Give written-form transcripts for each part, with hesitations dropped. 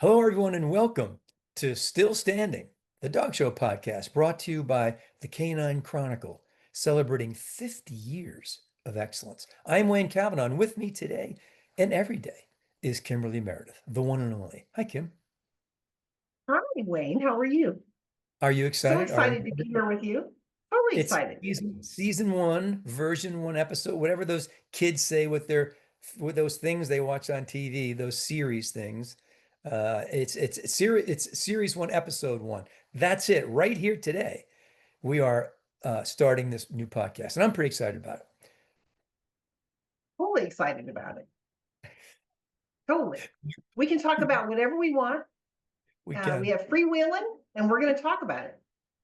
Hello, everyone, and welcome to Still Standing, the Dog Show podcast brought to you by the Canine Chronicle, celebrating 50 years of excellence. I'm Wayne Cavanaugh, and with me today and every day is Kimberly Meredith, the one and only. Hi, Kim. Hi, Wayne. How are you? Are you So excited? excited to be here with you. Totally It's excited. season one, version one, episode, whatever those kids say with those things they watch on TV, those series things. It's series one, episode one. That's it. Right here today, we are starting this new podcast, and I'm pretty excited about it. Totally excited about it. Totally. We can talk about whatever we want. We We can, have freewheeling, and we're going to talk about it.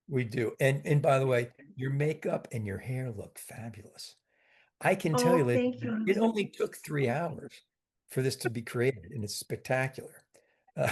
we do. And by the way, your makeup and your hair look fabulous. I can tell you, Oh, ladies, thank you. it only took 3 hours for this to be created, and it's spectacular. Uh,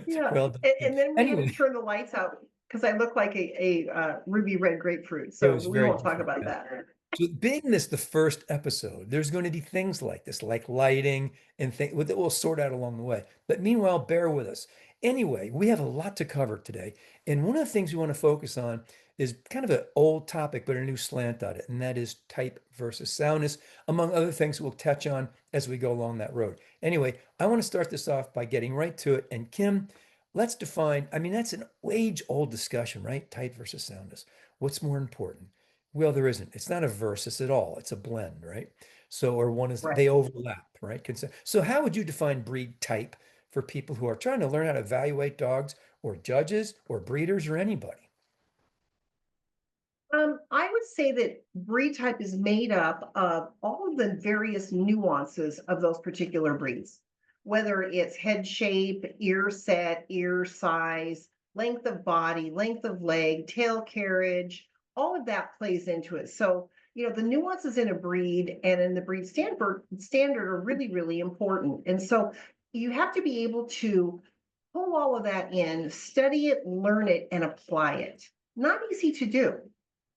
Yeah. well done. And then we had to Anyway, turn the lights out because I look like a ruby red grapefruit. it So was we very won't talk different. about Yeah. that. So being this the first episode, there's going to be things like this, like lighting and things that we'll sort out along the way. But meanwhile, bear with us. Anyway, we have a lot to cover today. And one of the things we want to focus on is kind of an old topic, but a new slant on it. And that is type versus soundness, among other things we'll touch on as we go along that road. Anyway, I want to start this off by getting right to it. And Kim, let's define, I mean, that's an age-old discussion, right? Type versus soundness. What's more important? Well, there isn't. It's not a versus at all. It's a blend, right? So, or one is Right. they overlap, right? So, how would you define breed type for people who are trying to learn how to evaluate dogs or judges or breeders or anybody? I would say that breed type is made up of all of the various nuances of those particular breeds, whether it's head shape, ear set, ear size, length of body, length of leg, tail carriage, all of that plays into it. So, the nuances in a breed and in the breed standard are really, really important. And so you have to be able to pull all of that in, study it, learn it, and apply it. Not easy to do.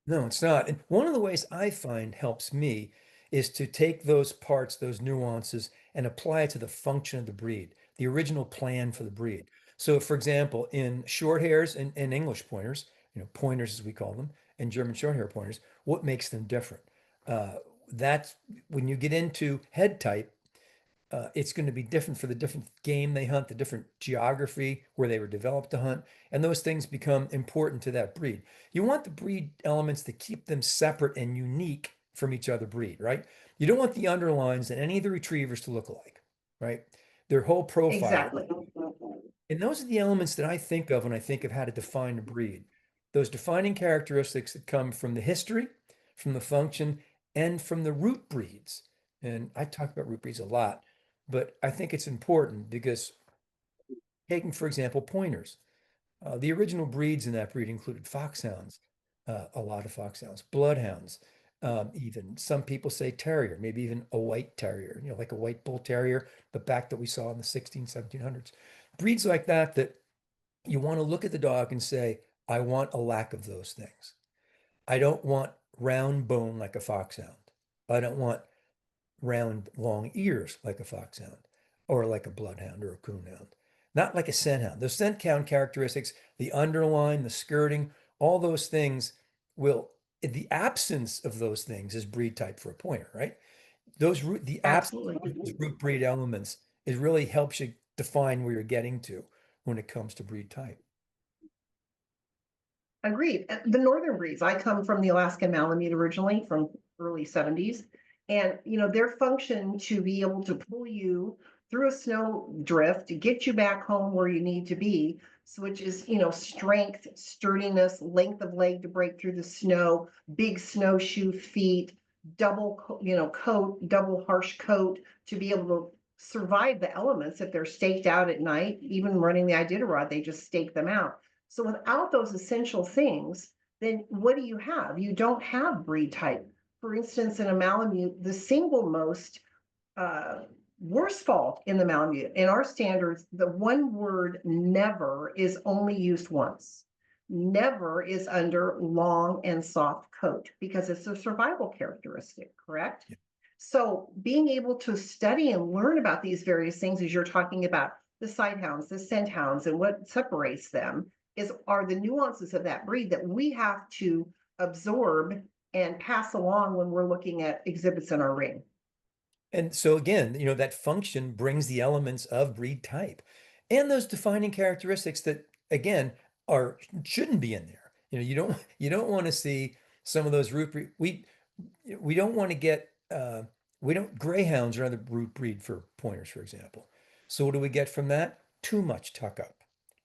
No, it's not. And one of the ways I find helps me is to take those parts, those nuances, and apply it to the function of the breed, the original plan for the breed. So, for example, in short hairs and English pointers, pointers as we call them, and German short hair pointers, what makes them different? Uh, that's when you get into head type, it's going to be different for the different game they hunt, the different geography where they were developed to hunt, and those things become important to that breed. You want the breed elements to keep them separate and unique from each other breed, right? You don't want the underlines and any of the retrievers to look alike, right? Their whole profile. Exactly. And those are the elements that I think of when I think of how to define a breed. Those defining characteristics that come from the history, from the function, and from the root breeds. And I talk about root breeds a lot, but I think it's important because taking, for example, pointers. The original breeds in that breed included foxhounds, a lot of foxhounds, bloodhounds, even some people say terrier, maybe even a white terrier, like a white bull terrier, but back that we saw in the 1700s. Breeds like that, that you want to look at the dog and say, I want a lack of those things. I don't want round bone like a foxhound. I don't want round, long ears like a foxhound or like a bloodhound or a coonhound. Not like a scent hound. The scent hound characteristics, the underline, the skirting, all those things will, the absence of those things is breed type for a pointer, right? The absence Absolutely. of those root breed elements is really helps you define where you're getting to when it comes to breed type. Agreed. The northern breeds, I come from the Alaskan Malamute originally from early 70s. And their function to be able to pull you through a snow drift to get you back home where you need to be, so which is, strength, sturdiness, length of leg to break through the snow, big snowshoe feet, coat, double harsh coat to be able to survive the elements if they're staked out at night. Even running the Iditarod, they just stake them out. So without those essential things, then what do you have? You don't have breed type. For instance, in a Malamute, the single most uh, worst fault in the Malamute, in our standards, the one word never is only used once. Never is under long and soft coat because it's a survival characteristic, correct? Yeah. So being able to study and learn about these various things as you're talking about the sight hounds, the scent hounds, and what separates them are the nuances of that breed that we have to absorb and pass along when we're looking at exhibits in our ring. And so again, that function brings the elements of breed type and those defining characteristics that again are shouldn't be in there. You don't want to see some of those root breed. We don't want to get we don't greyhounds are another root breed for pointers, for example. So what do we get from that? Too much tuck up,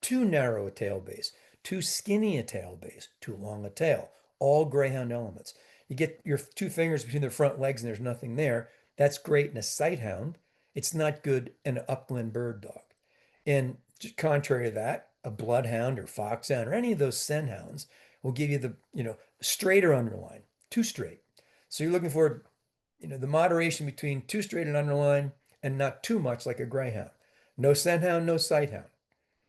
too narrow a tail base, too skinny a tail base, too long a tail. All greyhound elements. You get your two fingers between their front legs and there's nothing there. That's great in a sight hound. It's not good in an upland bird dog. And contrary to that, a bloodhound or foxhound or any of those scent hounds will give you the, straighter underline, too straight. So you're looking for, the moderation between too straight and underline and not too much like a greyhound. No scent hound, no sight hound.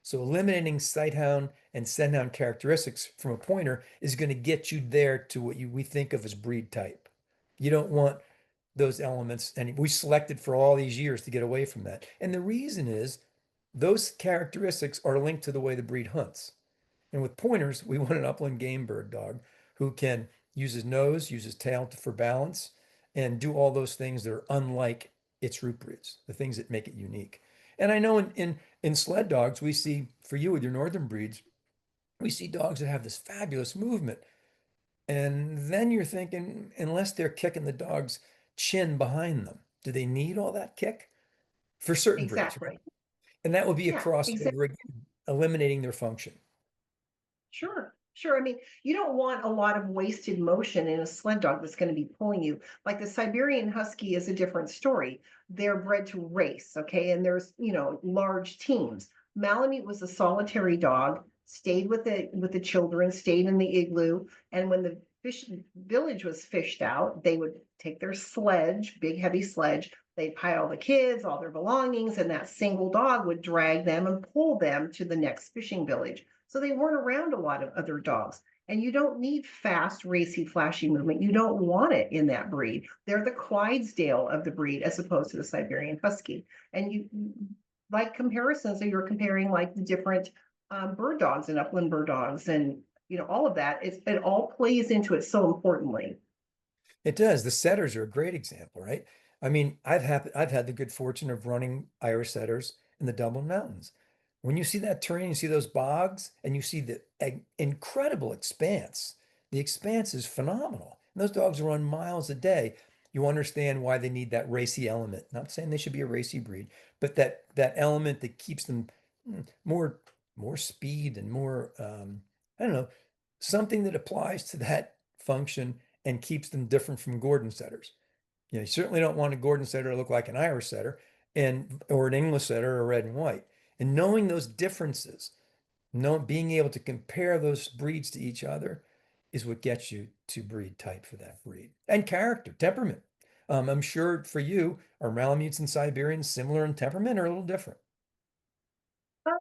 So eliminating sight hound and scent hound characteristics from a pointer is going to get you there to what we think of as breed type. You don't want those elements, and we selected for all these years to get away from that. And the reason is those characteristics are linked to the way the breed hunts. And with pointers, we want an upland game bird dog who can use his nose, use his tail for balance, and do all those things that are unlike its root breeds, the things that make it unique. And I know in sled dogs, we see, for you with your northern breeds, we see dogs that have this fabulous movement. And then you're thinking, unless they're kicking the dog's chin behind them, do they need all that kick? For certain breeds, right? Exactly. And that would be a Yeah, exactly. crossover, eliminating their function. Sure, sure. I mean, you don't want a lot of wasted motion in a sled dog that's going to be pulling you. Like the Siberian Husky is a different story. They're bred to race, okay? And there's, large teams. Malamute was a solitary dog, stayed with the children, stayed in the igloo, and when the fish village was fished out, they would take their sledge, big heavy sledge, they'd pile the kids, all their belongings, and that single dog would drag them and pull them to the next fishing village. So they weren't around a lot of other dogs. And you don't need fast, racy, flashy movement. You don't want it in that breed. They're the Clydesdale of the breed as opposed to the Siberian Husky. And you like comparisons, so you're comparing like the different bird dogs and upland bird dogs and all of that. It all plays into it so importantly. It does. The setters are a great example, right? I mean, I've had the good fortune of running Irish setters in the Dublin Mountains. When you see that terrain, you see those bogs, and you see the incredible expanse. The expanse is phenomenal. And those dogs run miles a day. You understand why they need that racy element. Not saying they should be a racy breed, but that element that keeps them more speed and more I don't know, something that applies to that function and keeps them different from Gordon setters. You certainly don't want a Gordon setter to look like an Irish setter or an English setter or red and white. And knowing those differences, being able to compare those breeds to each other is what gets you to breed type for that breed. And character, temperament. I'm sure for you, are Malamutes and Siberians similar in temperament or a little different? Uh,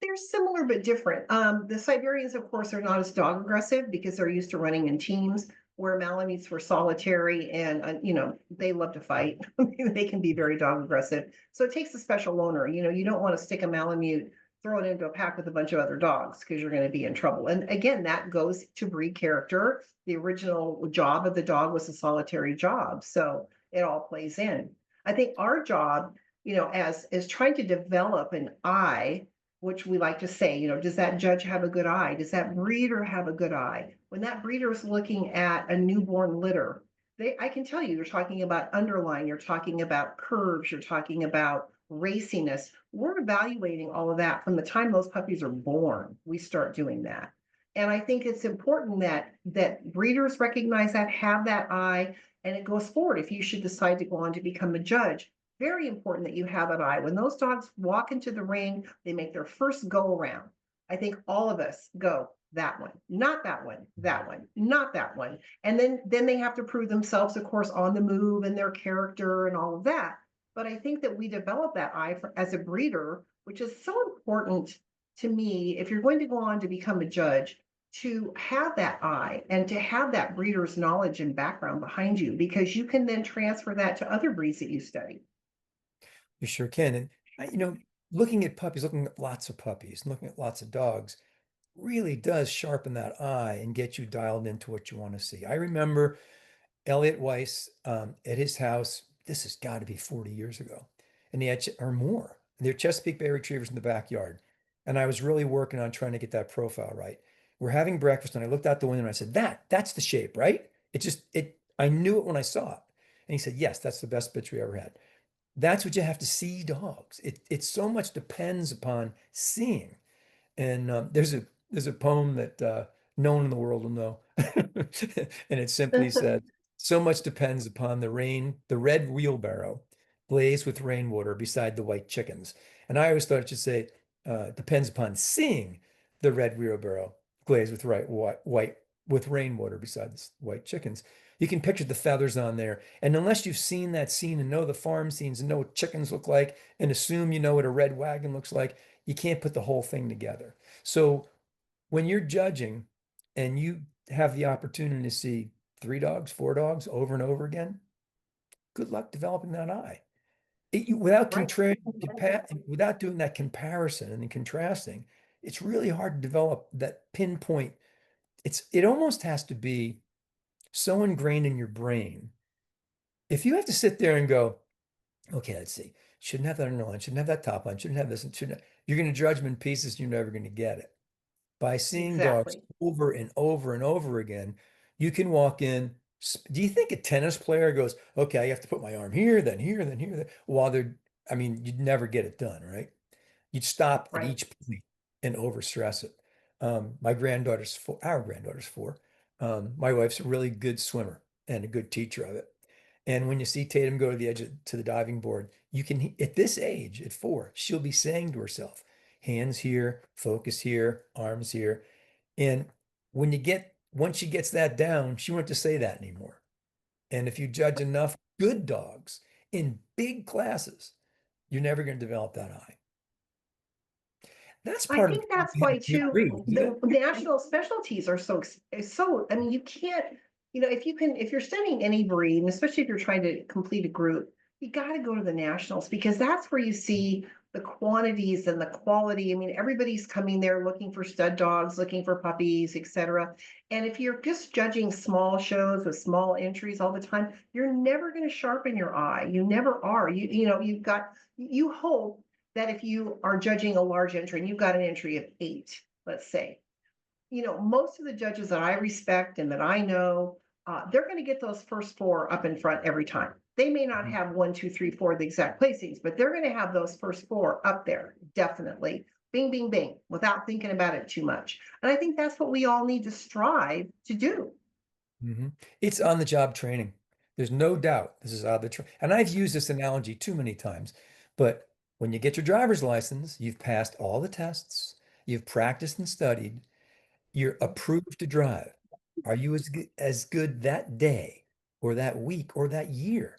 They're similar but different. The Siberians, of course, are not as dog aggressive because they're used to running in teams, where Malamutes were solitary and, they love to fight. They can be very dog aggressive. So it takes a special owner. You don't want to stick a Malamute, throw it into a pack with a bunch of other dogs because you're going to be in trouble. And again, that goes to breed character. The original job of the dog was a solitary job. So it all plays in. I think our job, as trying to develop an eye, which we like to say, does that judge have a good eye? Does that breeder have a good eye? When that breeder is looking at a newborn litter, I can tell you're talking about underline, you're talking about curves, you're talking about raciness. We're evaluating all of that from the time those puppies are born. We start doing that. And I think it's important that breeders recognize that, have that eye, and it goes forward. If you should decide to go on to become a judge, very important that you have an eye. When those dogs walk into the ring, they make their first go around. I think all of us go, that one, not that one, that one, not that one. And then they have to prove themselves, of course, on the move and their character and all of that. But I think that we develop that eye as a breeder, which is so important to me. If you're going to go on to become a judge, to have that eye and to have that breeder's knowledge and background behind you, because you can then transfer that to other breeds that you study. You sure can. And looking at puppies, looking at lots of puppies, and looking at lots of dogs really does sharpen that eye and get you dialed into what you want to see. I remember Elliot Weiss at his house. This has got to be 40 years ago, and he had or more. They're Chesapeake Bay Retrievers in the backyard, and I was really working on trying to get that profile right. We're having breakfast, and I looked out the window and I said, "That's the shape, right?" It just it. I knew it when I saw it, and he said, "Yes, that's the best picture we ever had." That's what you have to see dogs. It so much depends upon seeing. And there's a poem that no one in the world will know, and it simply said, "So much depends upon the red wheelbarrow, blazed with rainwater beside the white chickens." And I always thought it should say, "Depends upon seeing the red wheelbarrow, glazed with white with rainwater beside the white chickens." You can picture the feathers on there, and unless you've seen that scene and know the farm scenes and know what chickens look like, and assume you know what a red wagon looks like, you can't put the whole thing together. So when you're judging and you have the opportunity to see three dogs, four dogs over and over again, good luck developing that eye. Without Right. without doing that comparison and contrasting, it's really hard to develop that pinpoint. It almost has to be so ingrained in your brain. If you have to sit there and go, okay, let's see, shouldn't have that underline, shouldn't have that top line, shouldn't have this, and shouldn't have, you're going to judge them in pieces, you're never going to get it. By seeing dogs Exactly. over and over and over again, you can walk in. Do you think a tennis player goes, okay, I have to put my arm here, then here, then here, then, while they're, I mean, you'd never get it done, right? You'd stop at Right. each point and overstress it. My granddaughter's four, our granddaughter's four. My wife's a really good swimmer and a good teacher of it. And when you see Tatum go to the edge to the diving board, you can, at this age, at four, she'll be saying to herself, hands here, focus here, arms here. And once she gets that down, she won't have to say that anymore. And if you judge enough good dogs in big classes, you're never going to develop that eye. That's I part of think the problem that's we have why with good too, breeds, isn't the it? national specialties are so, I mean, you can't, if you're studying any breed, and especially if you're trying to complete a group, you got to go to the nationals because that's where you see the quantities and the quality. I mean, everybody's coming there looking for stud dogs, looking for puppies, etc. And if you're just judging small shows with small entries all the time, you're never going to sharpen your eye. You never are. You hope that if you are judging a large entry and you've got an entry of 8, let's say, most of the judges that I respect and that I know, they're going to get those first 4 up in front every time. They may not Mhm. have 1, 2, 3, 4 the exact placings, but they're going to have those first 4 up there, definitely. Bing, bing, bing, without thinking about it too much. And I think that's what we all need to strive to do. Mhm. It's on the job training. There's no doubt this is on the and I've used this analogy too many times, but when you get your driver's license, you've passed all the tests, you've practiced and studied, you're approved to drive. Are you as good that day or that week or that year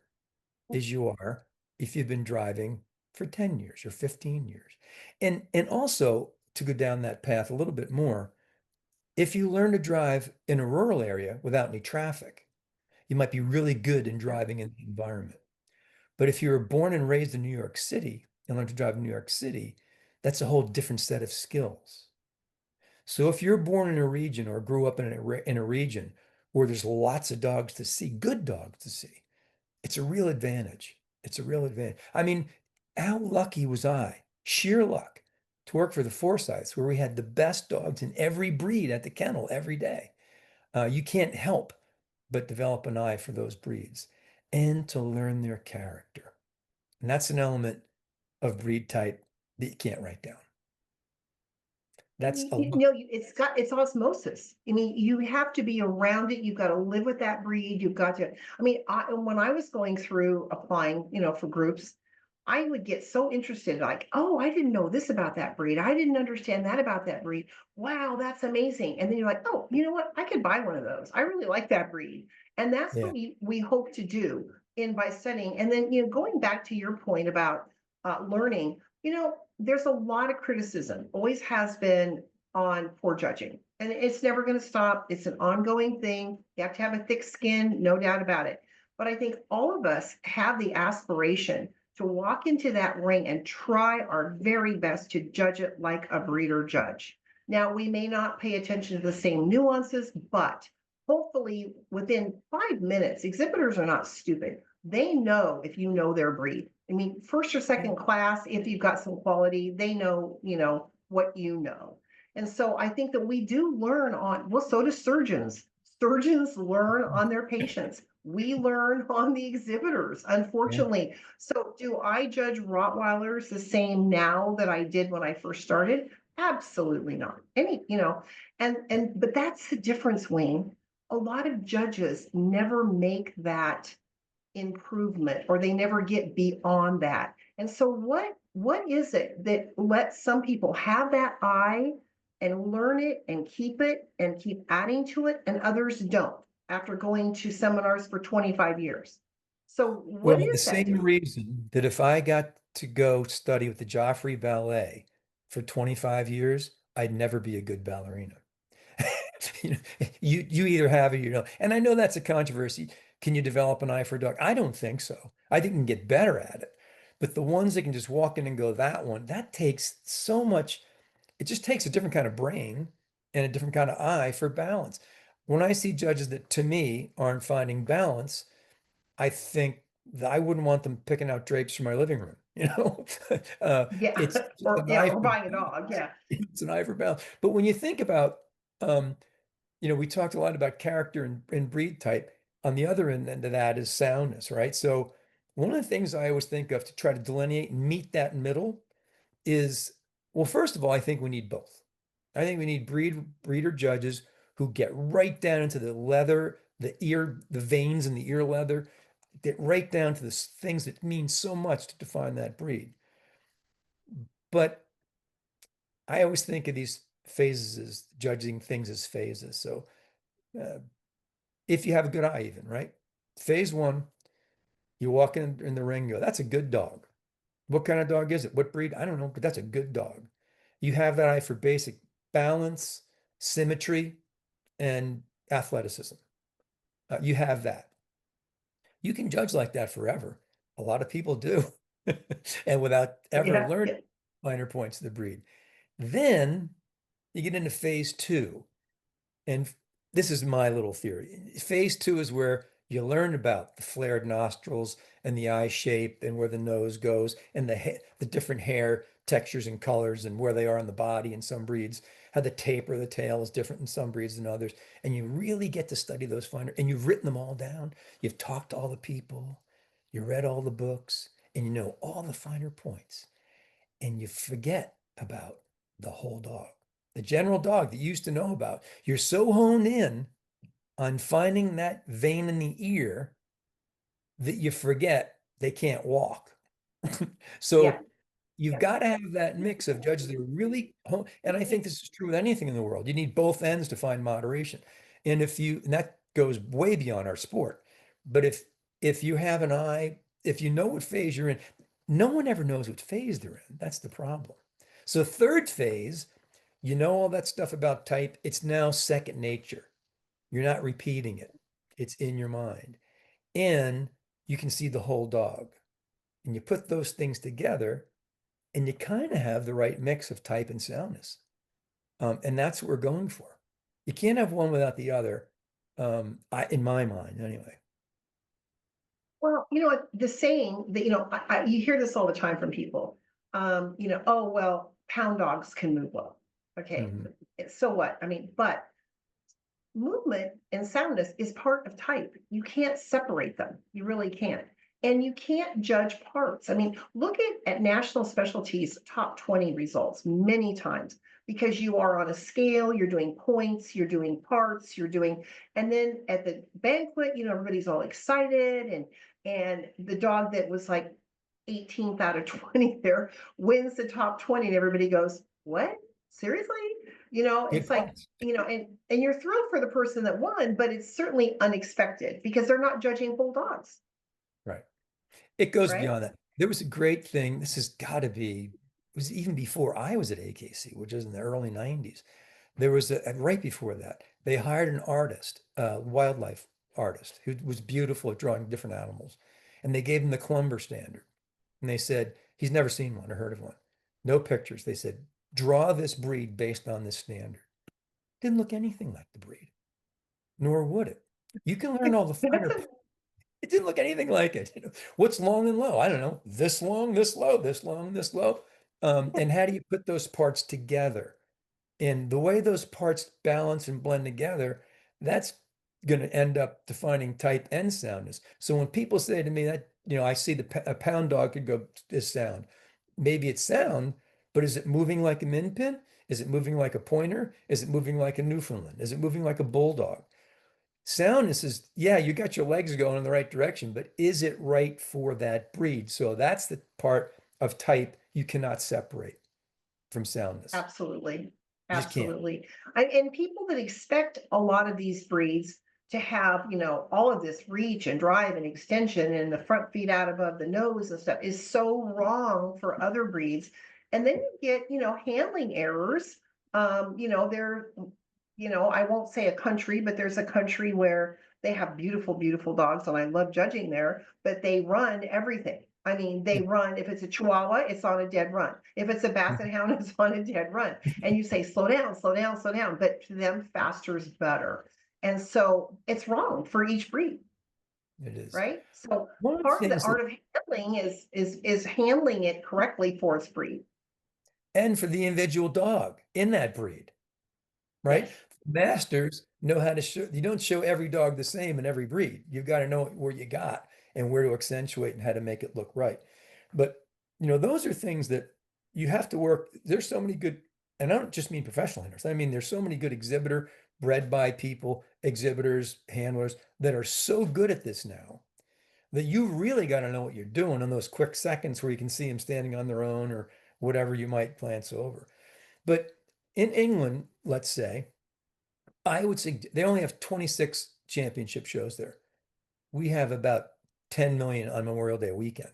as you are if you've been driving for 10 years or 15 years? And also to go down that path a little bit more, if you learn to drive in a rural area without any traffic, you might be really good in driving in the environment. But if you were born and raised in New York City and learn to drive in New York City, that's a whole different set of skills. So if you're born in a region or grew up in a region where there's lots of dogs to see, good dogs to see, it's a real advantage. It's a real advantage. I mean, how lucky was I? Sheer luck to work for the Forsyths, where we had the best dogs in every breed at the kennel every day. You can't help but develop an eye for those breeds and to learn their character. And that's an element of breed type that you can't write down. That's a lot. It's osmosis. I mean, you have to be around it. You've got to live with that breed. You've got to, I mean, when I was going through applying, for groups, I would get so interested, like, oh, I didn't know this about that breed. I didn't understand that about that breed. Wow, that's amazing. And then you're like, oh, you know what? I could buy one of those. I really like that breed. And that's Yeah. what we hope to do in by studying. And then, going back to your point about learning, there's a lot of criticism, always has been, on poor judging. And it's never going to stop. It's an ongoing thing. You have to have a thick skin, no doubt about it. But I think all of us have the aspiration to walk into that ring and try our very best to judge it like a breeder judge. Now, we may not pay attention to the same nuances, but hopefully within 5 minutes, exhibitors are not stupid. They know if you know their breed. I mean, first or Yeah. second class, if you've got some quality, they know, what you know. And so I think that we do learn on, well, so do surgeons. Surgeons learn on their patients. We learn on the exhibitors, Yeah. unfortunately. So do I judge Rottweilers the same now that I did when I first started? Absolutely not. But that's the difference, Wayne. A lot of judges never make that improvement, or they never get beyond that. And so what is it that lets some people have that eye and learn it and keep adding to it, and others don't after going to seminars for 25 years? So what Well, the is that same difference? reason that if I got to go study with the Joffrey Ballet for 25 years, I'd never be a good ballerina. You know, you either have it or you don't. And I know that's a controversy. Can you develop an eye for a dog? I don't think so. I think you can get better at it. But the ones that can just walk in and go that one, that takes so much. It just takes a different kind of brain and a different kind of eye for balance. When I see judges that to me aren't finding balance, I think that I wouldn't want them picking out drapes for my living room. Uh, Yeah, it's just or an yeah, eye or for buying a dog. Yeah, it's an eye for balance. But when you think about, um, we talked a lot about character and breed type. On the other end of that is soundness, right? So one of the things I always think of to try to delineate and meet that middle is, well, first of all, I think we need both. I think we need breeder judges who get right down into the leather, the ear, the veins in the ear leather, get right down to the things that mean so much to define that breed. But I always think of these phases as judging things as phases. So uh, if you have a good eye, even, right? Phase one, you walk in the ring, you go, that's a good dog. What kind of dog is it? What breed? I don't know, but that's a good dog. You have that eye for basic balance, symmetry, and athleticism. You have that. You can judge like that forever. A lot of people do, and without ever yeah, learning yeah, finer points of the breed. Then you get into phase two. And this is my little theory. Phase two is where you learn about the flared nostrils and the eye shape and where the nose goes and the different hair textures and colors and where they are in the body in some breeds, how the taper of the tail is different in some breeds than others. And you really get to study those finer, and you've written them all down. You've talked to all the people, you read all the books, and you know all the finer points. And you forget about the whole dog, the general dog that you used to know about. You're so honed in on finding that vein in the ear that you forget they can't walk. yeah, So you've yeah, got to have that mix of judges that are really, and I think this is true with anything in the world. You need both ends to find moderation. And that goes way beyond our sport. But if you have an eye, if you know what phase you're in, no one ever knows what phase they're in. That's the problem. So third phase, you know all that stuff about type, it's now second nature. You're not repeating it. It's in your mind. And you can see the whole dog. And you put those things together and you kind of have the right mix of type and soundness. And that's what we're going for. You can't have one without the other, in my mind, anyway. well, the saying that, you hear this all the time from people. Oh, well, pound dogs can move well. Okay, Mhm. so what? I mean, but movement and soundness is part of type. You can't separate them. You really can't. And you can't judge parts. I mean, look at national specialties top 20 results many times, because you are on a scale, you're doing points, you're doing parts, and then at the banquet, everybody's all excited, and the dog that was like 18th out of 20 there wins the top 20, and everybody goes, what? Seriously? Good It's like, points. and you're thrilled for the person that won, but it's certainly unexpected because they're not judging whole dogs, Right. It goes right? beyond that. There was a great thing. This has got to be, it was even before I was at AKC, which was in the early 90s. There was right before that, they hired an artist, a wildlife artist, who was beautiful at drawing different animals. And they gave him the Clumber standard. and they said, he's never seen one or heard of one. No pictures. They said, draw this breed based on this standard. Didn't look anything like the breed, nor would it. You can learn all the That's finer. It didn't look anything like it. What's long and low? I don't know. This long, this low, this long, this low. And how do you put those parts together? And the way those parts balance and blend together, that's going to end up defining type and soundness. So when people say to me that, I see a pound dog could go this sound. Maybe it's sound, but is it moving like a min pin? Is it moving like a pointer? Is it moving like a Newfoundland? Is it moving like a bulldog? Soundness is, yeah, you got your legs going in the right direction, but is it right for that breed? So that's the part of type you cannot separate from soundness. absolutely. You just can't. Absolutely. And people that expect a lot of these breeds to have, all of this reach and drive and extension and the front feet out above the nose and stuff is so wrong for other breeds. And then you get, handling errors. There, I won't say a country, but there's a country where they have beautiful, beautiful dogs, and I love judging there, but they run everything. I mean, they run, if it's a Chihuahua, it's on a dead run. If it's a Basset Hound, it's on a dead run. And you say, slow down, slow down, slow down. But to them, faster is better. And so it's wrong for each breed, It is. right? So One of the part of the things that, art of handling is handling it correctly for its breed. and for the individual dog in that breed, right? Yes. Masters know how to show, you don't show every dog the same in every breed. You've got to know where you got and where to accentuate and how to make it look right. But, those are things that you have to work. There's so many good, and I don't just mean professional handlers. I mean, there's so many good exhibitor, bred by people, exhibitors, handlers that are so good at this now that you really got to know what you're doing in those quick seconds where you can see them standing on their own or whatever you might glance over. But in England, let's say, I would say they only have 26 championship shows there. We have about 10 million on Memorial Day weekend.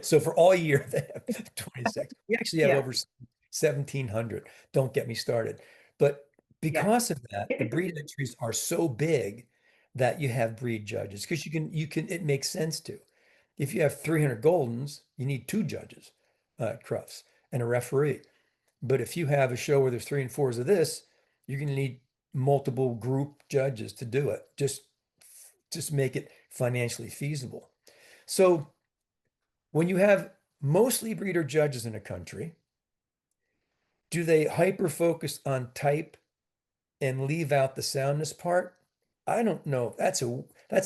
So for all year, they have 26. We actually have Yeah. over 1,700. Don't get me started. But Yeah. because of that, the breed entries are so big that you have breed judges because it makes sense to. If you have 300 Goldens, you need two judges, Crufts, and a referee. But if you have a show where there's three and fours of this, you're going to need multiple group judges to do it. Just make it financially feasible. So when you have mostly breeder judges in a country, do they hyper focus on type and leave out the soundness part? I don't know. That's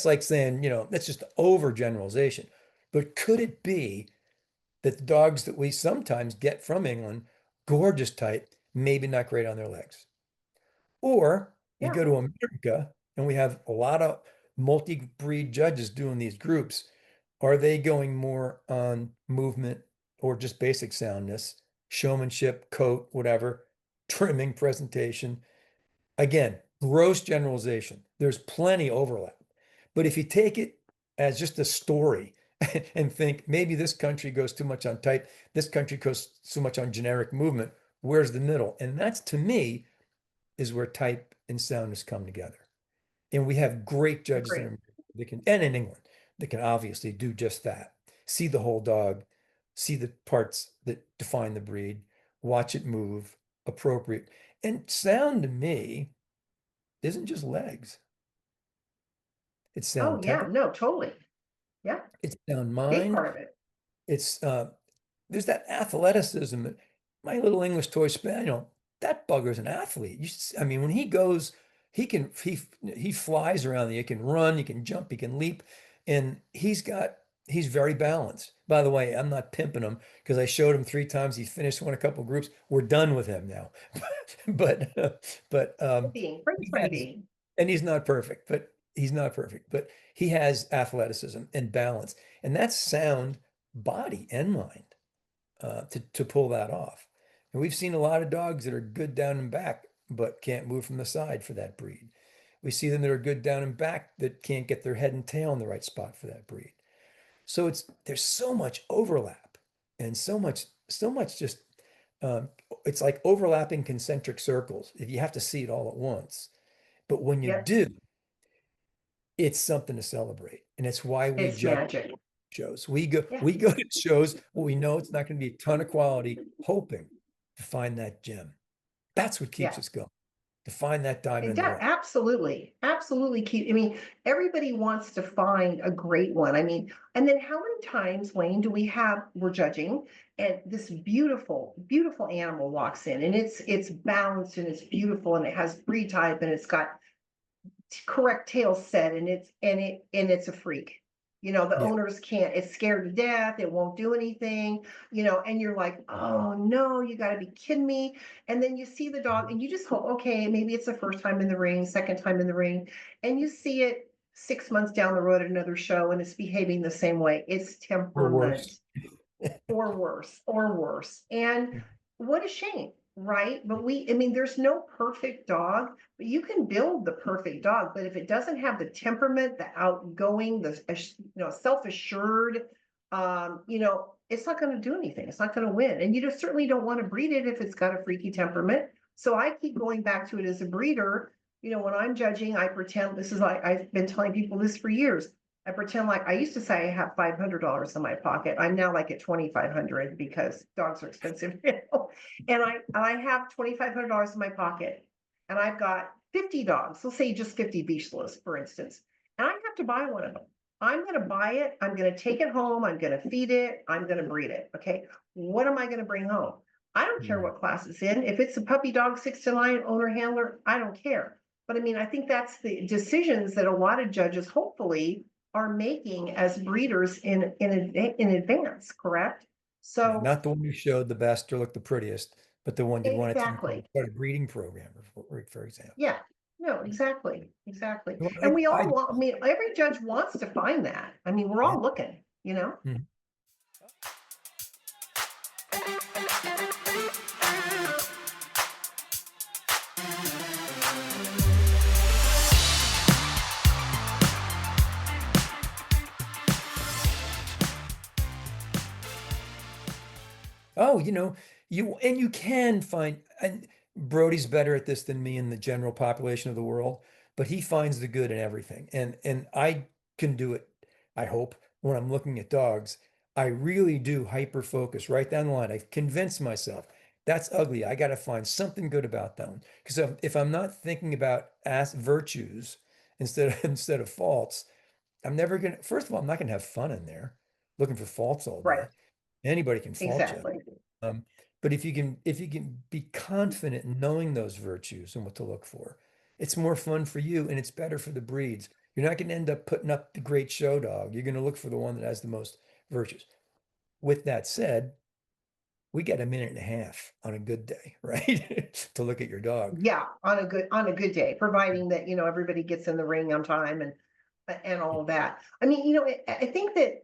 like saying, that's just overgeneralization. But could it be that the dogs that we sometimes get from England, gorgeous type, maybe not great on their legs? Or you Yeah. go to America and we have a lot of multi-breed judges doing these groups. Are they going more on movement or just basic soundness, showmanship, coat, whatever, trimming, presentation? Again, gross generalization. There's plenty overlap. But if you take it as just a story and think maybe this country goes too much on type, this country goes too much on generic movement, where's the middle? And that's to me is where type and soundness come together. And we have great judges in Agree. America that can, and in England, that can obviously do just that. See the whole dog, see the parts that define the breed, watch it move, appropriate. And sound to me isn't just legs. It's Oh, sound yeah. temper, No, totally. Yeah. it's sound Big mind, part of it. it's there's that athleticism. My little English toy spaniel, that bugger's an athlete. I mean, when he goes, he flies around. He can run, he can jump, he can leap, and he's very balanced. By the way, I'm not pimping him because I showed him 3 times. He finished one a couple groups. We're done with him now, but Pretty he funny has, being. and he's not perfect, but he's not perfect, but he has athleticism and balance, and that's sound body and mind to pull that off. And we've seen a lot of dogs that are good down and back, but can't move from the side for that breed. We see them that are good down and back that can't get their head and tail in the right spot for that breed. So there's so much overlap and so much just um, it's like overlapping concentric circles if you have to see it all at once. But when you Yep. do, it's something to celebrate. And it's why we It's judge magic. shows. Yeah, We go to shows where we know it's not going to be a ton of quality, hoping to find that gem. That's what keeps yeah. us going, to find that diamond It in the does, rough. absolutely, absolutely keep. I mean, everybody wants to find a great one. I mean, and then how many times, Wayne, do we're judging, and this beautiful, beautiful animal walks in, and it's balanced and it's beautiful, and it has breed type, and it's got correct tail set, and it's a freak. The Yeah, owners can't, it's scared to death, it won't do anything, and you're like, oh no, you got to be kidding me. And then you see the dog and you just hope, okay, maybe it's the first time in the ring, second time in the ring, and you see it 6 months down the road at another show and it's behaving the same way. It's or temperament, worse. or worse, or worse. And what a shame, right? But I mean, there's no perfect dog, but you can build the perfect dog. But if it doesn't have the temperament, the outgoing, self-assured, it's not going to do anything. It's not going to win. And you just certainly don't want to breed it if it's got a freaky temperament. So I keep going back to it as a breeder. When I'm judging, I pretend this is like, I've been telling people this for years. I pretend like I used to say I have $500 in my pocket. I'm now like at 2,500 because dogs are expensive, And I have $2,500 in my pocket, and I've got 50 dogs. Let's say just 50 Bichlis, for instance, and I have to buy one of them. I'm going to buy it. I'm going to take it home. I'm going to feed it. I'm going to breed it. Okay. What am I going to bring home? I don't care Mm. what class it's in. If it's a puppy dog, 6 to 9, owner handler, I don't care. But I mean, I think that's the decisions that a lot of judges hopefully are making as breeders in advance, correct? Yeah, So not the one who showed the best or looked the prettiest, but the one you'd want to take home, exactly. start a breeding program, for example. Yeah. No, exactly. Exactly. Well, And we I all want, I mean, every judge wants to find that. I mean, we're yeah. all looking. Mhm. Oh, you can find, and Brody's better at this than me in the general population of the world, but he finds the good in everything. And I can do it, I hope, when I'm looking at dogs. I really do hyper focus right down the line. I convince myself that's ugly. I got to find something good about that one. Because if I'm not thinking about virtues instead of faults, I'm never gonna, first of all, I'm not gonna have fun in there looking for faults all Right. day. Anybody can fault you. Exactly. Um, but if you can be confident in knowing those virtues and what to look for, it's more fun for you and it's better for the breeds. You're not going to end up putting up the great show dog. You're going to look for the one that has the most virtues. With that said, we get a minute and a half on a good day, right? To look at your dog. Yeah. On a good day, providing that, everybody gets in the ring on time and all of that. I mean, I think that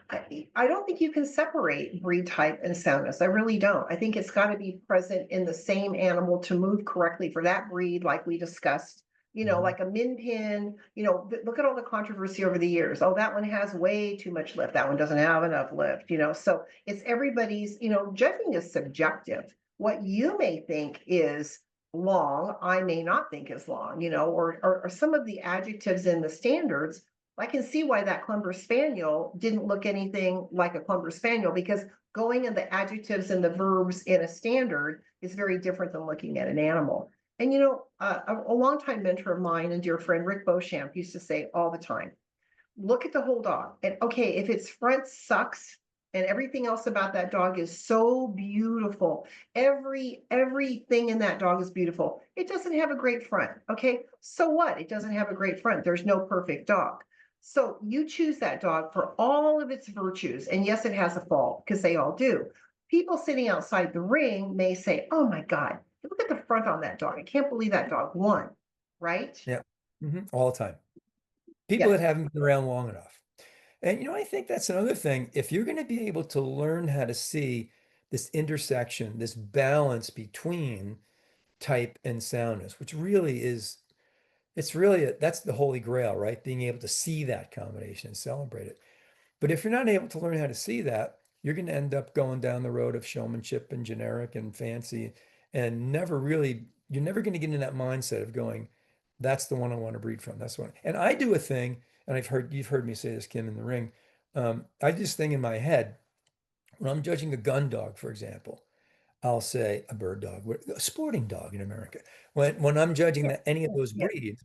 I don't think you can separate breed type and soundness. I really don't. I think it's got to be present in the same animal to move correctly for that breed, like we discussed. Mhm. Like a min pin, look at all the controversy over the years. Oh, that one has way too much lift. That one doesn't have enough lift. So it's everybody's, judging is subjective. What you may think is long, I may not think is long, or some of the adjectives in the standards. I can see why that Clumber Spaniel didn't look anything like a Clumber Spaniel, because going in the adjectives and the verbs in a standard is very different than looking at an animal. And a longtime mentor of mine and dear friend Rick Beauchamp used to say all the time, look at the whole dog. And okay, if its front sucks and everything else about that dog is so beautiful, everything in that dog is beautiful, it doesn't have a great front. Okay, so what? It doesn't have a great front. There's no perfect dog. So you choose that dog for all of its virtues. And yes, it has a fault, because they all do. People sitting outside the ring may say, oh my God, look at the front on that dog. I can't believe that dog won. Right? Yeah. All the time. People that Yes. haven't been around long enough. And I think that's another thing. If you're going to be able to learn how to see this intersection, this balance between type and soundness, which really is, it's really, that's the holy grail, right? Being able to see that combination and celebrate it. But if you're not able to learn how to see that, you're going to end up going down the road of showmanship and generic and fancy and you're never going to get in that mindset of going, that's the one I want to breed from. That's one. And I do a thing, and you've heard me say this, Kim, in the ring. I just think in my head, when I'm judging a gun dog, for example, I'll say a bird dog, a sporting dog in America. When I'm judging Yeah, that any of those yeah, breeds,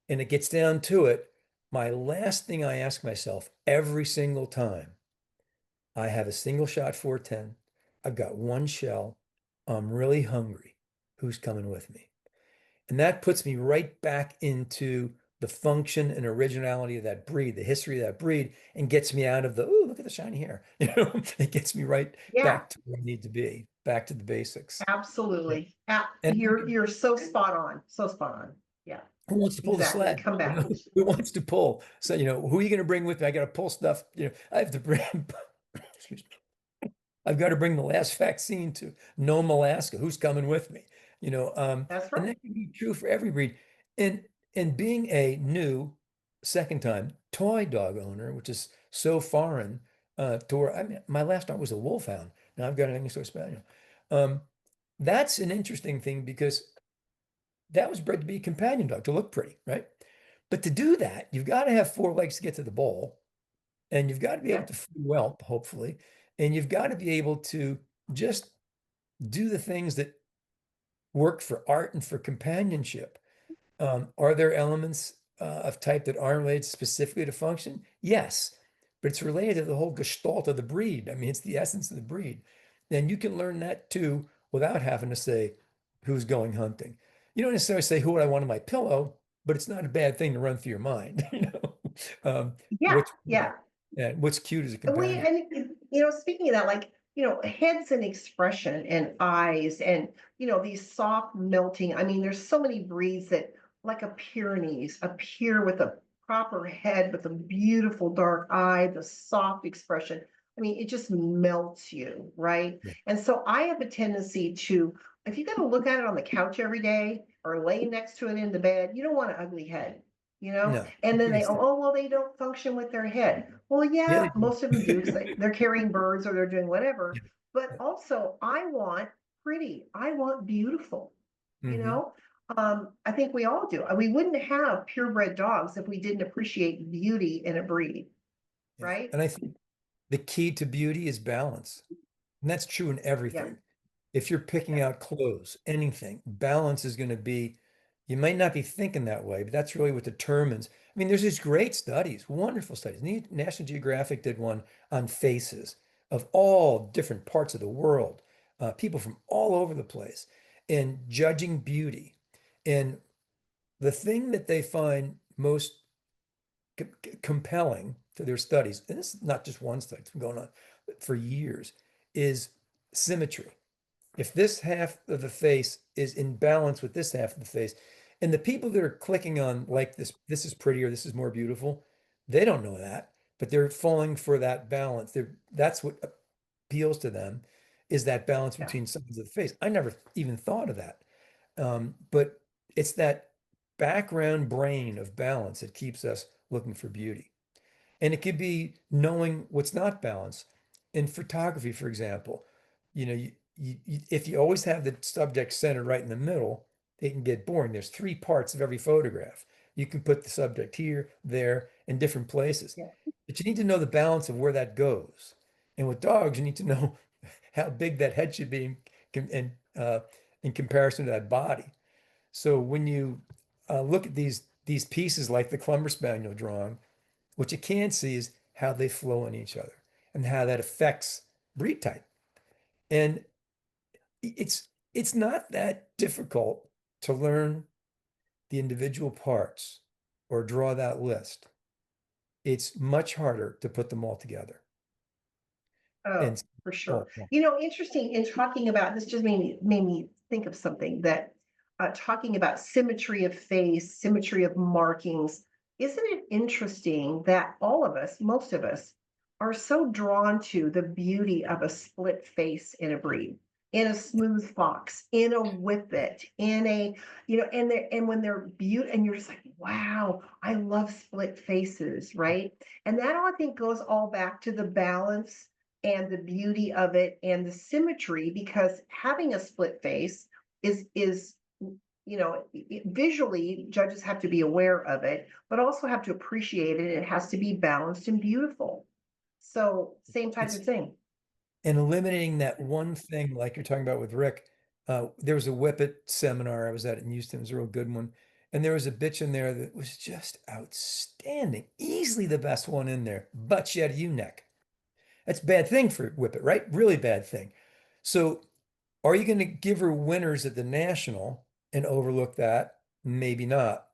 and it gets down to it, my last thing I ask myself every single time, I have a single shot 410. I've got one shell. I'm really hungry. Who's coming with me? And that puts me right back into the function and originality of that breed, the history of that breed, and gets me out of the, oh, look at the shiny hair. It gets me right yeah, back to where I need to be, back to the basics. Yeah. absolutely. And You're so spot on, so spot on. Yeah, who wants to pull the exactly. sled? Come back. Who wants to pull? So, who are you going to bring with me? I got to pull stuff. I have to bring, excuse me. I've got to bring the last vaccine to Nome, Alaska. Who's coming with me? That's And right. that can be true for every breed. And being a new second time toy dog owner, which is so foreign to where I mean, my last dog was a wolfhound. Now I've got an English Spaniel. Um, that's an interesting thing because that was bred to be a companion dog to look pretty, right? But to do that, you've got to have four legs to get to the bowl, and you've got to be able Yeah, to free whelp, hopefully, and you've got to be able to just do the things that work for art and for companionship. Are there elements of type that aren't related specifically to function? Yes, but it's related to the whole gestalt of the breed. I mean, it's the essence of the breed. And you can learn that too without having to say who's going hunting. You don't necessarily say who would I want on my pillow, but it's not a bad thing to run through your mind. yeah, What's yeah. what's cute as a And companion. speaking of that, like, heads and expression and eyes and, these soft melting. I mean, there's so many breeds that, like a Pyrenees, appear with a proper head with a beautiful dark eye, the soft expression. I mean, it just melts you, right? Yeah. And so I have a tendency to, if you're going to look at it on the couch every day or lay next to it in the bed, you don't want an ugly head, you know? No, And then they, it's oh, well, they don't function with their head. Well, yeah, yeah, they do. most of them do because they're carrying birds or they're doing Yeah. whatever. But also, I want pretty. I want beautiful. You Hmm. know, I think we all do. We wouldn't have purebred dogs if we didn't appreciate beauty in a breed, Yeah. right? And I think the key to beauty is balance. And that's true in Yeah, everything. If you're picking yeah, out clothes, anything, balance is going to be, you might not be thinking that way, but that's really what determines. I mean, there's these great studies, wonderful studies. National Geographic did one on faces of all different parts of the world, people from all over the place, and judging beauty. And the thing that they find most compelling to their studies, and this is not just one study, it's been going on for years, is symmetry. If this half of the face is in balance with this half of the face, and the people that are clicking on like this is prettier, this is more beautiful, they don't know that, but they're falling for that balance. That's what appeals to them is that balance yeah. between sides of the face. I never even thought of that. But it's that background brain of balance that keeps us looking for beauty. And it could be knowing what's not balanced. In photography, for example, if you always have the subject centered right in the middle, it can get boring. There's three parts of every photograph. You can put the subject here, there, in different places. Yeah. But you need to know the balance of where that goes. And with dogs, you need to know how big that head should be in comparison to that body. So when you look at these pieces like the Clumber Spaniel drawing, what you can't see is how they flow on each other and how that affects breed type. And it's not that difficult to learn the individual parts or draw that list. It's much harder to put them all together. Oh, And for sure. oh, well, Interesting in talking about this just made me think of something that talking about symmetry of face, symmetry of markings. Isn't it interesting that all of us, most of us, are so drawn to the beauty of a split face in a breed, in a smooth fox, in a whippet, in a, and when they're beautiful, and you're just like, wow, I love split faces, right? And that all I think goes all back to the balance and the beauty of it and the symmetry, because having a split face is visually judges have to be aware of it but also have to appreciate it. It has to be balanced and beautiful. So same type It's of thing. and eliminating that one thing, like you're talking about with Rick. There was a Whippet seminar I was at in Houston. It was a real good one. And there was a bitch in there that was just outstanding, easily the best one in there, but she had a U-neck. That's a bad thing for Whippet, right? Really bad thing. So are you going to give her winners at the national and overlook that? Maybe not.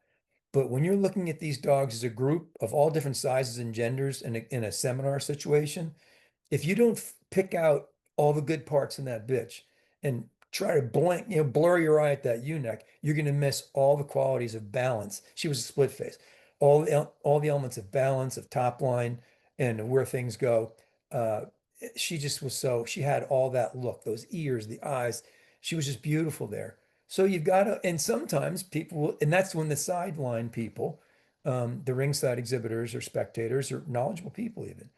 But when you're looking at these dogs as a group of all different sizes and genders in a seminar situation, if you don't pick out all the good parts in that bitch and try to blur your eye at that ewe-neck, you're going to miss all the qualities of balance. She was a split face. All the elements of balance, of top line, and where things go. Uh, she just was she had all that look, those ears, the eyes. She was just beautiful there. So you've got to, and sometimes people will, and that's when the sideline people, the ringside exhibitors or spectators or knowledgeable people even,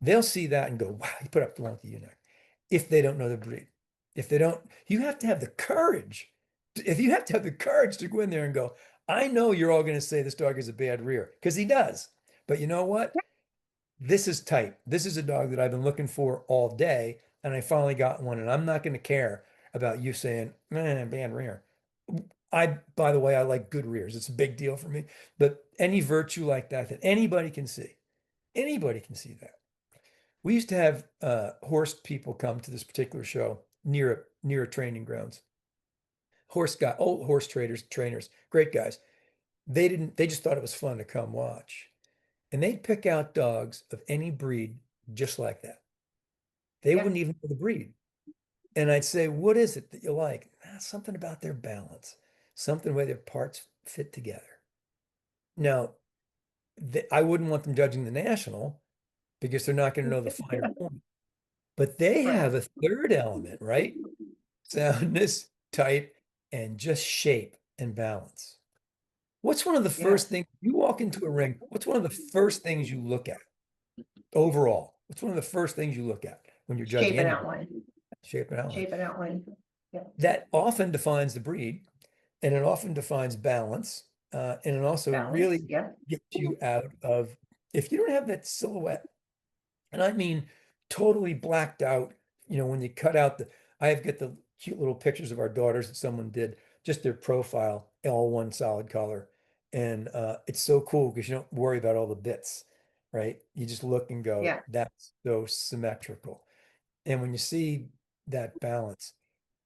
they'll see that and go, wow, you put up the one with the eunuch. If they don't know the breed. If they don't, you have to have the courage. If you have to have the courage to go in there and go, I know you're all going to say this dog is a bad rear, because he does. But you know what? This is tight. This is a dog that I've been looking for all day, and I finally got one, and I'm not going to care about you saying, man, bad rear. By the way, I like good rears. It's a big deal for me. But any virtue like that anybody can see that. We used to have horse people come to this particular show near training grounds. Old horse trainers, great guys. They just thought it was fun to come watch. And they'd pick out dogs of any breed just like that. They Yeah. wouldn't even know the breed. And I'd say, what is it that you like? Something about their balance, something where their parts fit together. Now, I wouldn't want them judging the national because they're not going to know the finer point. But they Right. have a third element, right? Soundness, type, and just shape and balance. What's one of the first Yes. things you walk into a ring? What's one of the first things you look at overall? What's one of the first things you look at when you're judging Shape and anybody? outline. Shape and outline. Shape and outline. Yeah. That often defines the breed, and it often defines balance, and it also Balance. really Yeah. gets you out of if you don't have that silhouette. And I mean totally blacked out, when you cut out I've got the cute little pictures of our daughters that someone did, just their profile, all one solid color. And it's so cool because you don't worry about all the bits, right? You just look and go, Yeah. that's so symmetrical. And when you see that balance,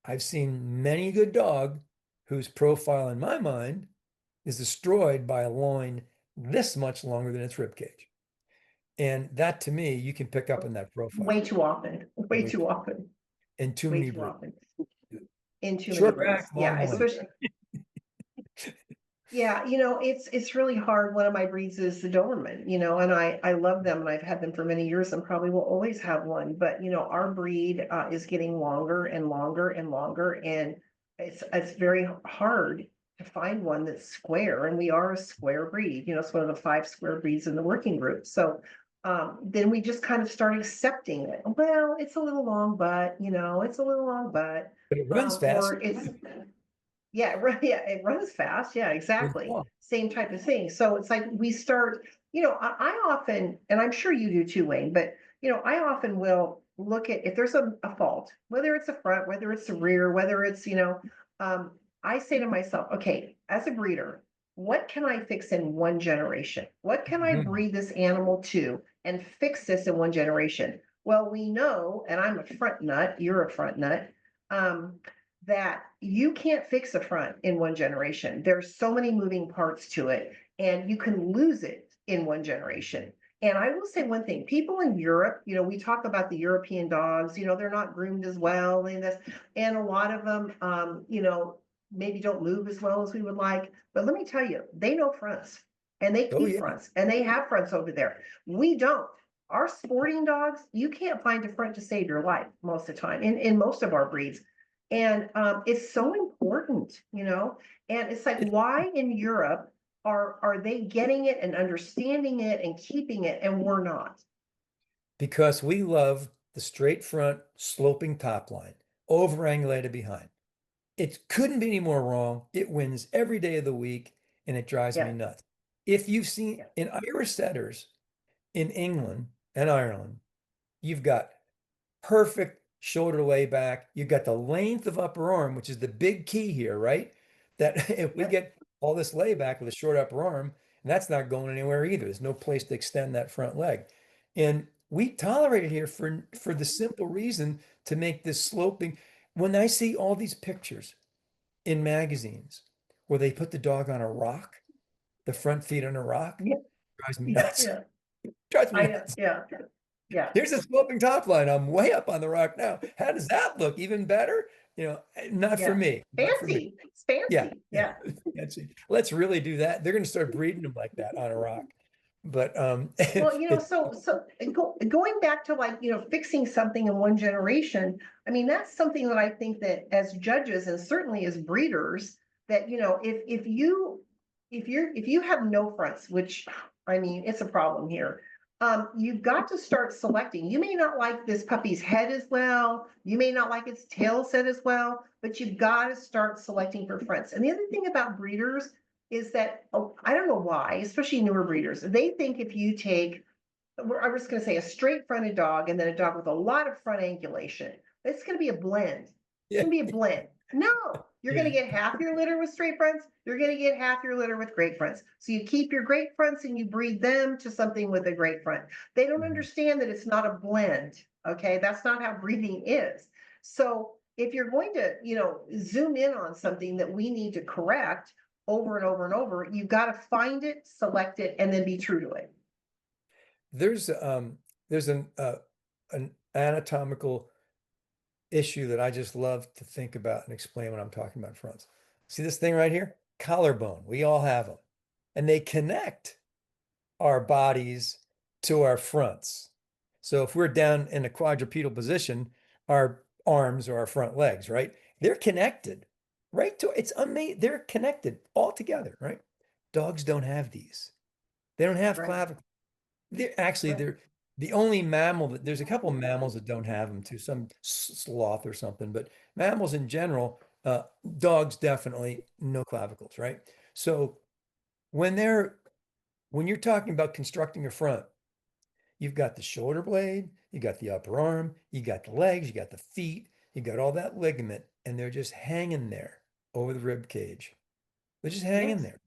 I've seen many good dog whose profile in my mind is destroyed by a loin this much longer than its rib cage. And that to me, you can pick up in that profile. Way too often. Way Way too often. and too Way many too breeds. often. In too many Short breeds. back, Yeah. long loin. Especially. Yeah, it's really hard. One of my breeds is the Doberman, and I love them and I've had them for many years and probably will always have one. But our breed is getting longer and longer and longer, and it's very hard to find one that's square. And we are a square breed. It's one of the 5 square breeds in the working group. So then we just kind of start accepting it. Well, it's a little long, but it's a little long, but But it runs fast. or it's yeah, right. Yeah, it runs fast. Yeah, With exactly. long. Same type of thing. So it's like we start, I often, and I'm sure you do too, Wayne, but I often will look at if there's a fault, whether it's the front, whether it's the rear, whether it's, um, I say to myself, okay, as a breeder, what can I fix in one generation? What can I Mhm. breed this animal to and fix this in one generation? Well, we know, and I'm a front nut, you're a front nut. Um, that you can't fix a front in one generation. There's so many moving parts to it, and you can lose it in one generation. And I will say one thing, people in Europe, we talk about the European dogs, they're not groomed as well and this, and a lot of them, maybe don't move as well as we would like. But let me tell you, they know fronts and they Oh keep yeah. fronts and they have fronts over there. We don't. Our sporting dogs, you can't find a front to save your life most of the time in most of our breeds. And it's so important, and it's like, why in Europe are they getting it and understanding it and keeping it, and we're not? Because we love the straight front, sloping top line, overangulated behind. It couldn't be any more wrong. It wins every day of the week, and it drives me Yeah, nuts. If you've seen yeah, in Irish setters in England, and Ireland, you've got perfect shoulder layback. You've got the length of upper arm, which is the big key here, right? That if we Yep. get all this layback with a short upper arm, and that's not going anywhere either. There's no place to extend that front leg. And we tolerate it here for the simple reason to make this sloping. When I see all these pictures in magazines where they put the dog on a rock, the front feet on a rock, Yeah. drives me Yeah. nuts. Yeah. Drives me I know. nuts. Yeah. Yeah. Here's a sloping top line. I'm way up on the rock now. How does that look? Even better? Not for Yeah. me. Not for me. Fancy. It's Yeah, fancy. yeah. Yeah. Let's really do that. They're going to start breeding them like that on a rock. But Well, it's going back to like, fixing something in one generation, I mean, that's something that I think that as judges and certainly as breeders, that, if you have no fronts, which I mean, it's a problem here. You've got to start selecting. You may not like this puppy's head as well. You may not like its tail set as well, but you've got to start selecting for fronts. And the other thing about breeders is that, oh, I don't know why, especially newer breeders, they think if you take, I was going to say a straight fronted dog and then a dog with a lot of front angulation, it's going to be a blend. It's yeah, going to be a blend. No, you're going to yeah. get half your litter with straight fronts. You're going to get half your litter with great fronts. So you keep your great fronts and you breed them to something with a great front. They don't Mhm. understand that it's not a blend. Okay, that's not how breeding is. So if you're going to, zoom in on something that we need to correct over and over and over, you've got to find it, select it, and then be true to it. There's an anatomical issue that I just love to think about and explain when I'm talking about fronts. See this thing right here? Collarbone. We all have them. And they connect our bodies to our fronts. So if we're down in a quadrupedal position, our arms or our front legs, right? They're connected right to it's amazing. They're connected all together, right? Dogs don't have these. They don't have Right, clavicle. They're actually right. they're the only mammal that there's a couple of mammals that don't have them too, some sloth or something, but mammals in general, dogs definitely no clavicles, right? So when they're when you're talking about constructing a front, you've got the shoulder blade, you got the upper arm, you got the legs, you got the feet, you got all that ligament, and they're just hanging there over the rib cage. They're just hanging Yes. there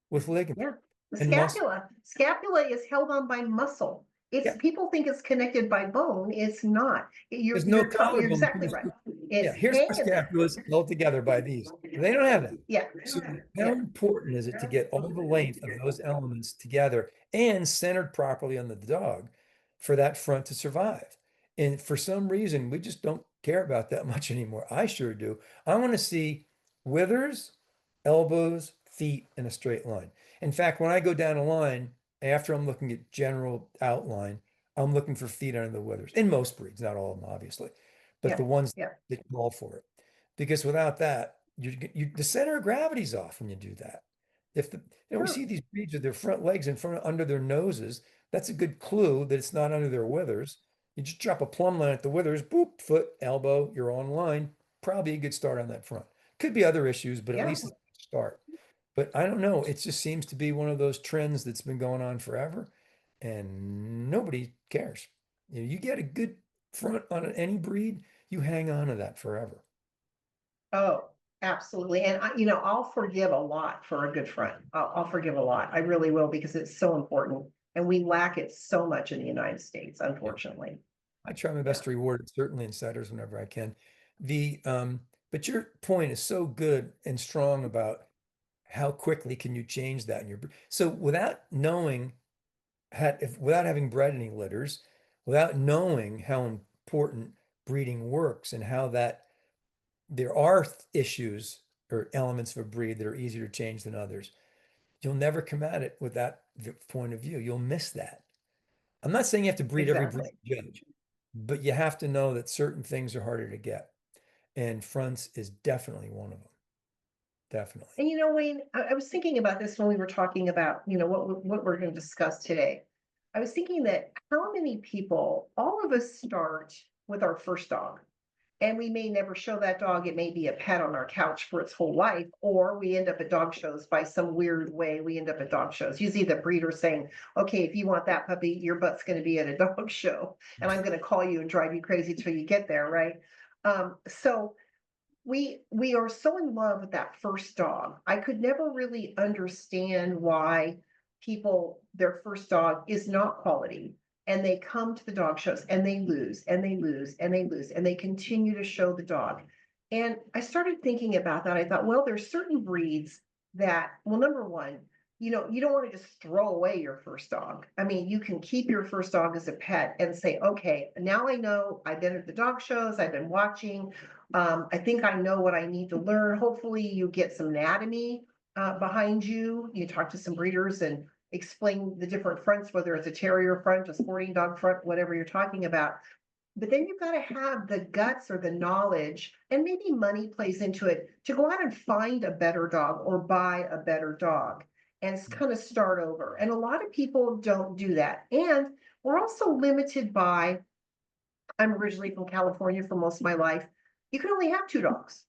with ligament Yeah. The and muscle. scapula is held on by muscle. It's Yeah, people think it's connected by bone. It's not. there's no You're collarbone. exactly right. Yeah, It's here's my hanging there. scapulas held together by these. They don't have that. Yeah. So how Yeah. important is it to get all the length of those elements together and centered properly on the dog for that front to survive? And for some reason, we just don't care about that much anymore. I sure do. I want to see withers, elbows, feet in a straight line. In fact, when I go down a line, after I'm looking at general outline, I'm looking for feet under the withers. In most breeds, not all of them, obviously, but Yeah. the ones Yeah. that call for it. Because without that, the center of gravity's off when you do that. If we Sure. see these breeds with their front legs in front of under their noses, that's a good clue that it's not under their withers. You just drop a plumb line at the withers, boop, foot, elbow, you're on line. Probably a good start on that front. Could be other issues, but at Yeah. least it's a start. But I don't know. It just seems to be one of those trends that's been going on forever, and nobody cares. You get a good front on any breed, you hang on to that forever. Oh, absolutely. And I'll forgive a lot for a good friend. I'll forgive a lot. I really will because it's so important. And we lack it so much in the United States, Yeah. unfortunately. I try my Yeah. best to reward it, certainly in setters whenever I can. But your point is so good and strong about how quickly can you change that in your so without knowing without having bred any litters, without knowing how important breeding works and how that there are issues or elements of a breed that are easier to change than others, you'll never come at it with that point of view. You'll miss that. I'm not saying you have to breed every breed Exactly. to judge, but you have to know that certain things are harder to get. And fronts is definitely one of them. Definitely. And Wayne, I was thinking about this when we were talking about, what we're going to discuss today. I was thinking that how many people, all of us start with our first dog. And we may never show that dog. It may be a pet on our couch for its whole life, or we end up at dog shows by some weird way. We end up at dog shows. Usually the breeder saying, okay, if you want that puppy, your butt's going to be at a dog show, and I'm going to call you and drive you crazy till you get there, right? So we are so in love with that first dog. I could never really understand why people, their first dog is not quality, and they come to the dog shows and they lose and they lose and they lose and they continue to show the dog. And I started thinking about that. I thought, well, there's certain breeds that, well, number one, you don't want to just throw away your first dog. I mean, you can keep your first dog as a pet and say, okay, now I know, I've been at the dog shows, I've been watching. I think I know what I need to learn. Hopefully you get some anatomy behind you. You talk to some breeders and explain the different fronts, whether it's a terrier front, a sporting dog front, whatever you're talking about. But then you've got to have the guts or the knowledge, and maybe money plays into it, to go out and find a better dog or buy a better dog and kind of start over. And a lot of people don't do that. And we're also limited by, I'm originally from California for most of my life. You can only have two dogs.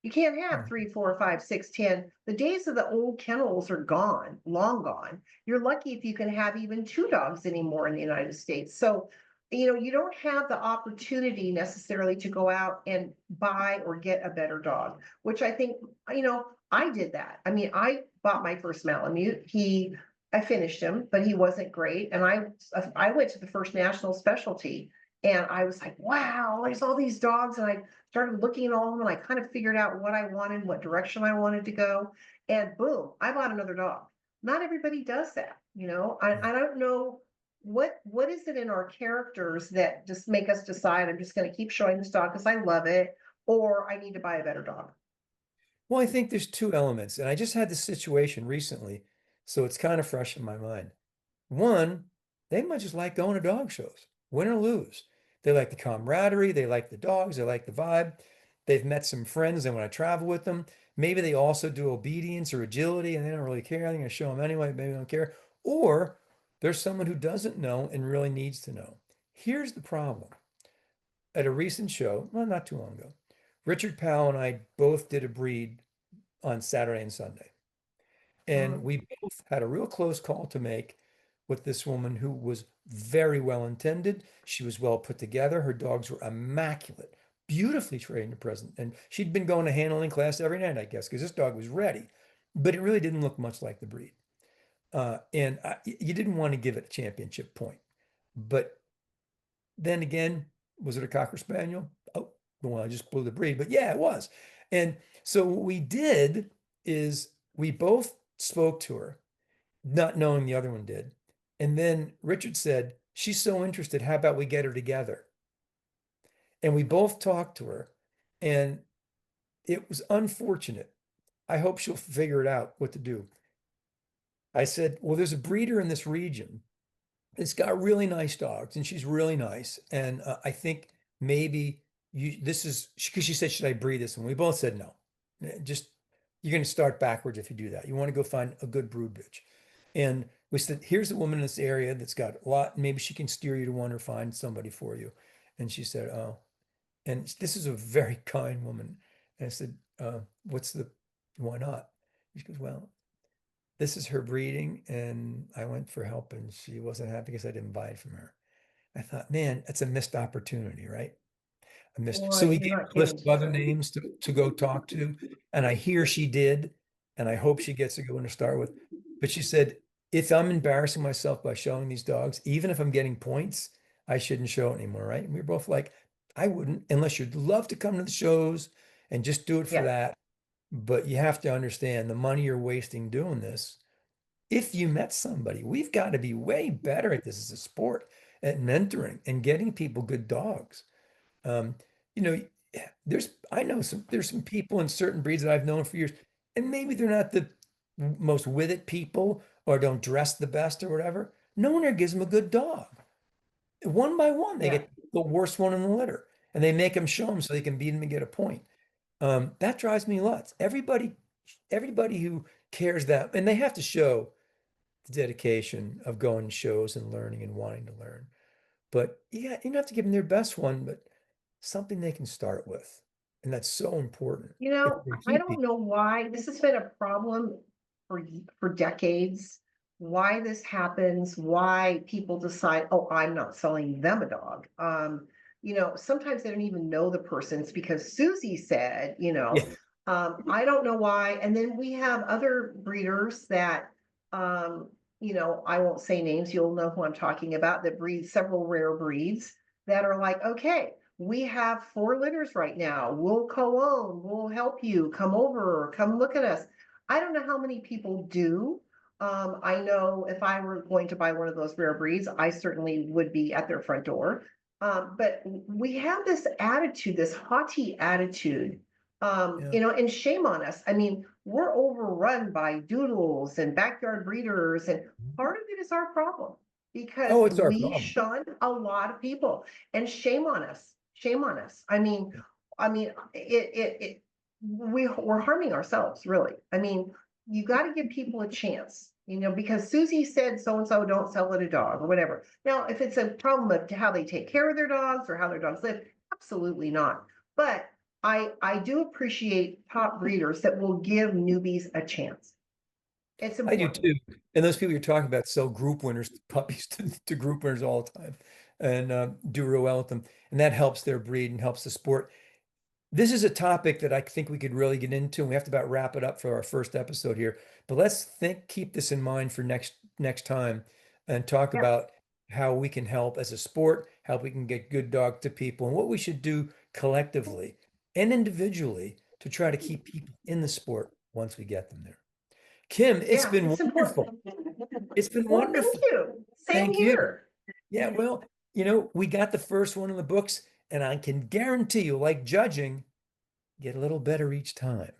You can't have 3, 4, 5, 6, 10. The days of the old kennels are gone, long gone. You're lucky if you can have even two dogs anymore in the United States. So, you don't have the opportunity necessarily to go out and buy or get a better dog, which I think, I did that. I mean, I bought my first Malamute. I finished him, but he wasn't great. And I went to the first national specialty, and I was like, wow, there's all these dogs. And I started looking at all of them, and I kind of figured out what I wanted, what direction I wanted to go. And boom, I bought another dog. Not everybody does that. I don't know what is it in our characters that just make us decide, I'm just going to keep showing this dog because I love it, or I need to buy a better dog. Well, I think there's two elements, and I just had this situation recently, so it's kind of fresh in my mind. One, they might just like going to dog shows, win or lose. They like the camaraderie, they like the dogs, they like the vibe. They've met some friends, they want to travel with them. Maybe they also do obedience or agility, and they don't really care. They're going to show them anyway, maybe they don't care. Or there's someone who doesn't know and really needs to know. Here's the problem. At a recent show, well, not too long ago, Richard Powell and I both did a breed on Saturday and Sunday. And Mm. we both had a real close call to make with this woman who was very well intended. She was well put together. Her dogs were immaculate, beautifully trained and present. And she'd been going to handling class every night, I guess, because this dog was ready. But it really didn't look much like the breed. You didn't want to give it a championship point. But then again, was it a Cocker Spaniel? Oh, well, I just blew the breed. But yeah, it was. And so what we did is we both spoke to her, not knowing the other one did. And then Richard said, she's so interested. How about we get her together? And we both talked to her, and it was unfortunate. I hope she'll figure it out what to do. I said, well, there's a breeder in this region. It's got really nice dogs, and she's really nice. And I think maybe this is because she said, should I breed this? And we both said no. Just you're going to start backwards if you do that. You want to go find a good brood bitch. And we said, here's a woman in this area that's got a lot. Maybe she can steer you to one or find somebody for you. And she said, oh, and this is a very kind woman. And I said, why not? She goes, well, this is her breeding. And I went for help and she wasn't happy because I didn't buy it from her. I thought, man, that's a missed opportunity, right? I missed. So Boy, we you're gave not a list kidding. of other names to go talk to. And I hear she did. And I hope she gets a good one to start with. But she said, if I'm embarrassing myself by showing these dogs, even if I'm getting points, I shouldn't show it anymore, right? And we were both like, I wouldn't, unless you'd love to come to the shows and just do it for Yeah. that. But you have to understand the money you're wasting doing this. If you met somebody, we've got to be way better at this as a sport, at mentoring and getting people good dogs. Um, you know, I know there's some people in certain breeds that I've known for years, and maybe they're not the most with it people or don't dress the best or whatever. No one ever gives them a good dog. One by one, they Yeah. get the worst one in the litter, and they make them show them so they can beat them and get a point. That drives me nuts. Everybody who cares that, and they have to show the dedication of going to shows and learning and wanting to learn. But yeah, you don't have to give them their best one, but something they can start with. And that's so important You if know, they I keep don't people. know why this has been a problem for decades. Why this happens, why people decide, oh, I'm not selling them a dog. Sometimes they don't even know the person. It's because Susie said, Yeah. I don't know why. And then we have other breeders that, I won't say names, you'll know who I'm talking about, that breed several rare breeds that are like, okay, we have 4 litters right now. We'll co-own, we'll help you, come over, come look at us. I don't know how many people do. I know if I were going to buy one of those rare breeds, I certainly would be at their front door. But we have this attitude, this haughty attitude, Yeah. and shame on us. I mean, we're overrun by doodles and backyard breeders, and part of it is our problem because Oh, it's our we problem. shun a lot of people, and shame on us. Shame on us. We're harming ourselves, really. I mean, you got to give people a chance, because Susie said so and so don't sell it a dog or whatever. Now, if it's a problem of how they take care of their dogs or how their dogs live, absolutely not. But I do appreciate top breeders that will give newbies a chance. It's I do important. too. And those people you're talking about sell group winners, puppies to group winners all the time and do real well with them. And that helps their breed and helps the sport. This is a topic that I think we could really get into, and we have to about wrap it up for our first episode here. But let's keep this in mind for next time and talk Yeah, about how we can help as a sport, how we can get good dog to people, and what we should do collectively and individually to try to keep people in the sport once we get them there. Kim, it's yeah, been it's wonderful. important. It's been Well, thank wonderful. you. Same Thank you. here. Yeah, well, we got the first one in the books, and I can guarantee you, like judging, get a little better each time.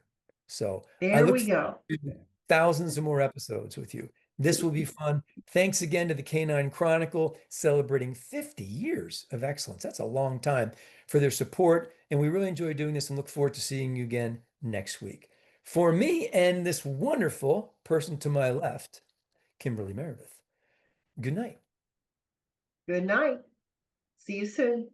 So I There look we forward go. to thousands of more episodes with you. This will be fun. Thanks again to the Canine Chronicle, celebrating 50 years of excellence. That's a long time for their support. And we really enjoy doing this and look forward to seeing you again next week. For me and this wonderful person to my left, Kimberly Meredith, good night. Good night. See you soon.